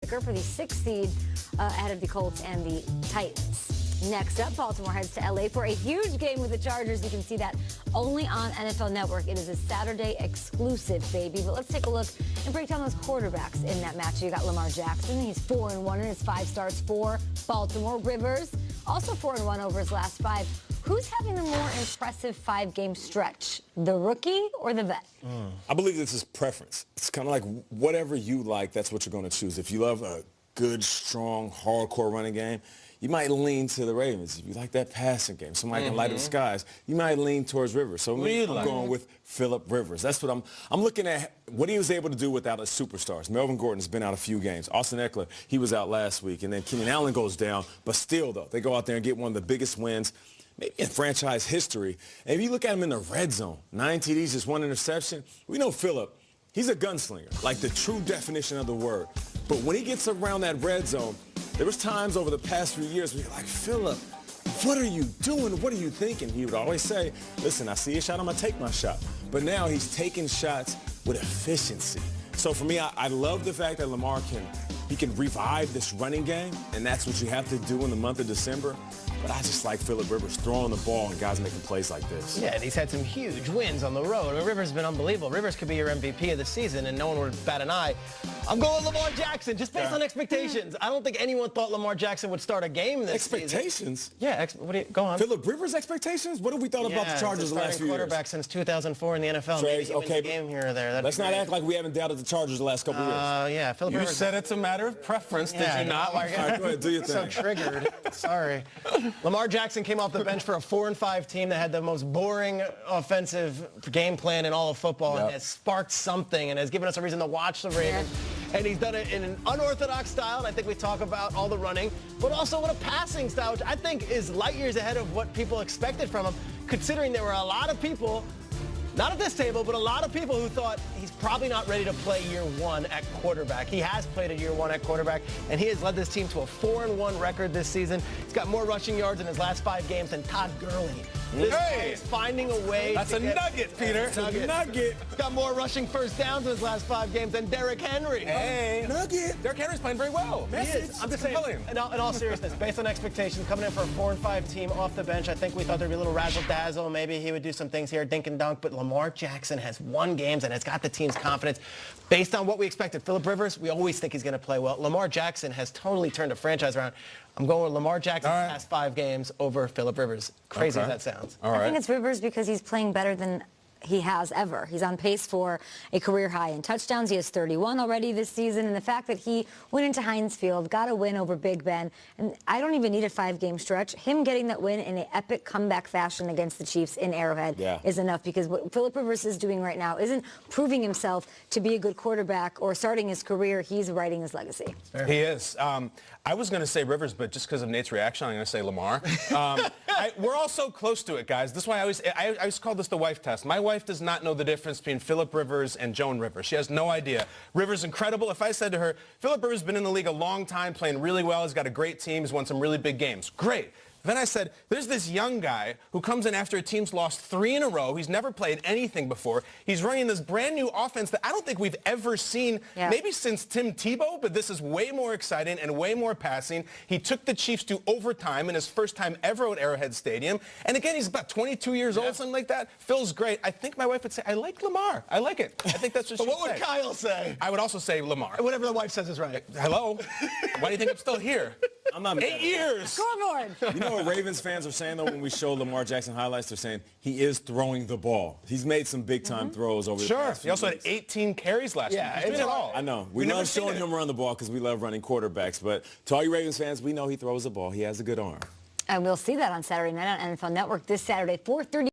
for the 6th seed ahead of the Colts and the Titans. Next up, Baltimore heads to LA for a huge game with the Chargers. You can see that only on NFL Network. It is a Saturday exclusive, baby. But let's take a look and break down those quarterbacks in that match. You got Lamar Jackson. He's 4-1 in his 5 starts for Baltimore. Rivers, also 4-1 over his last 5. Who's having the more impressive 5-game stretch, the rookie or the vet? I believe this is preference. It's kind of like whatever you like, that's what you're going to choose. If you love a good, strong, hardcore running game, you might lean to the Ravens. If you like that passing game, somebody can light up the skies, you might lean towards Rivers. So I'm going with Phillip Rivers. That's what I'm looking at, what he was able to do without his superstars. Melvin Gordon's been out a few games. Austin Eckler, he was out last week. And then Keenan Allen goes down. But still, though, they go out there and get one of the biggest wins maybe in franchise history. And if you look at him in the red zone, 9 TDs, just 1 interception, we know Phillip, he's a gunslinger, like the true definition of the word. But when he gets around that red zone, there was times over the past few years where you're like, Phillip, what are you doing? What are you thinking? He would always say, listen, I see a shot, I'm going to take my shot. But now he's taking shots with efficiency. So for me, I love the fact that Lamar can revive this running game, and that's what you have to do in the month of December. But I just like Phillip Rivers throwing the ball and guys making plays like this. Yeah, and he's had some huge wins on the road. I mean, Rivers has been unbelievable. Rivers could be your MVP of the season, and no one would bat an eye. I'm going Lamar Jackson, just based on expectations. I don't think anyone thought Lamar Jackson would start a game this Expectations? season. Yeah, go on. Phillip Rivers' expectations? What have we thought about the Chargers the last few years? Quarterback since 2004 in the NFL. Maybe he wins a game here or there. Let's not act like we haven't doubted the Chargers the last couple of years. Yeah, Phillip Rivers. You said it's a matter of preference, did you not? All right, go ahead, do your thing. So triggered. Sorry. Lamar Jackson came off the bench for a 4-5 team that had the most boring offensive game plan in all of football and has sparked something and has given us a reason to watch the Ravens. And he's done it in an unorthodox style, and I think we talk about all the running, but also with a passing style, which I think is light years ahead of what people expected from him, considering there were a lot of people, not at this table, but a lot of people who thought he's probably not ready to play year 1 at quarterback. He has played at year 1 at quarterback, and he has led this team to a 4-1 record this season. He's got more rushing yards in his last 5 games than Todd Gurley. This guy is finding a way That's a nugget, Peter. It's a nugget. He's got more rushing first downs in his last 5 games than Derrick Henry. Hey, nugget. Derrick Henry's playing very well. He is. I'm just saying, in all seriousness, based on expectations, coming in for a 4-5 team off the bench, I think we thought there'd be a little razzle-dazzle. Maybe he would do some things here, dink and dunk, but Lamar Jackson has won games and has got the team's confidence. Based on what we expected, Phillip Rivers, we always think he's going to play well. Lamar Jackson has totally turned a franchise around. I'm going with Lamar Jackson's past 5 games over Phillip Rivers. Crazy as that sounds. I think it's Rivers because he's playing better than he has ever. He's on pace for a career high in touchdowns. He has 31 already this season. And the fact that he went into Heinz Field, got a win over Big Ben, and I don't even need a 5-game stretch. Him getting that win in an epic comeback fashion against the Chiefs in Arrowhead is enough, because what Phillip Rivers is doing right now isn't proving himself to be a good quarterback or starting his career. He's writing his legacy. He is. I was going to say Rivers, but just because of Nate's reaction, I'm going to say Lamar. We're all so close to it, guys. That's why I always call this the wife test. My wife does not know the difference between Phillip Rivers and Joan Rivers. She has no idea. Rivers incredible. If I said to her, Phillip Rivers has been in the league a long time, playing really well. He's got a great team. He's won some really big games. Great. Then I said, there's this young guy who comes in after a team's lost 3 in a row. He's never played anything before. He's running this brand new offense that I don't think we've ever seen, maybe since Tim Tebow, but this is way more exciting and way more passing. He took the Chiefs to overtime in his first time ever at Arrowhead Stadium. And again, he's about 22 years old, something like that. Feels great. I think my wife would say, I like Lamar. I like it. I think that's what she'd say. But what would Kyle say? I would also say Lamar. Whatever the wife says is right. Hello? Why do you think I'm still here? I'm not 8 years. Scoreboard. You know what Ravens fans are saying, though, when we show Lamar Jackson highlights? They're saying he is throwing the ball. He's made some big-time throws over the past few He also weeks. had 18 carries last week. He's doing it all. I know. We love showing him run the ball because we love running quarterbacks. But to all you Ravens fans, we know he throws the ball. He has a good arm. And we'll see that on Saturday night on NFL Network this Saturday, 4:30.